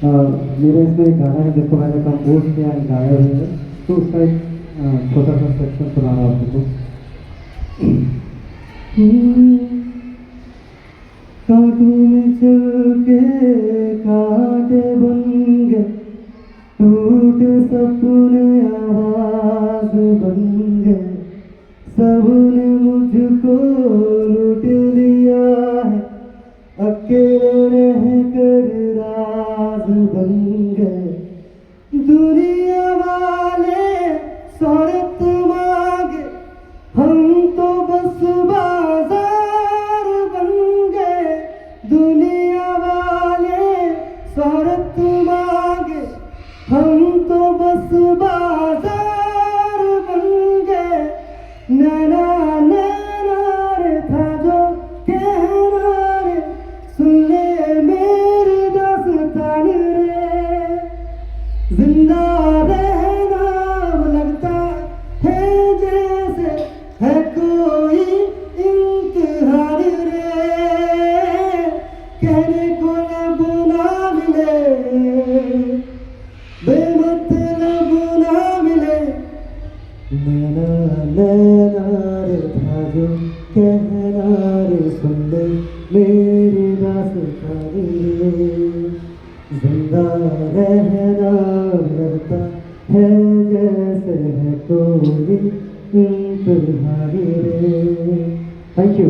मेरे इसमें एक गाना है जिसको मैंने कंपोज किया है, गाया हुआ है, तो उसका एक छोटा सा सेक्शन सुना रहा हूँ आपको। कांटों में चल के कांटे बन गए, टूटे सपने आवाज बन गए, सबने मुझको लूट लिया है, अकेले रह कर राज बन गए। दुनिया वाले शरत मांगे, हम तो बस बाजार बन गए। दुनिया वाले शरत मांगे, हम तो बस बाजार बन गए। नैना नैना रे था जो कहना रे, सुन ले मेरी दास्तान रे। जिंदा रहना लगता है जैसे है कोई इम्तिहान रे, कहने को लब ना मिले, बेमतलब ना मिले। नैना नैना रे था जो कहना रे, सुन ले मेरी दास्तान रे। जिंदा रहना लगता है जैसे है कोई इम्तिहान रे। Thank you.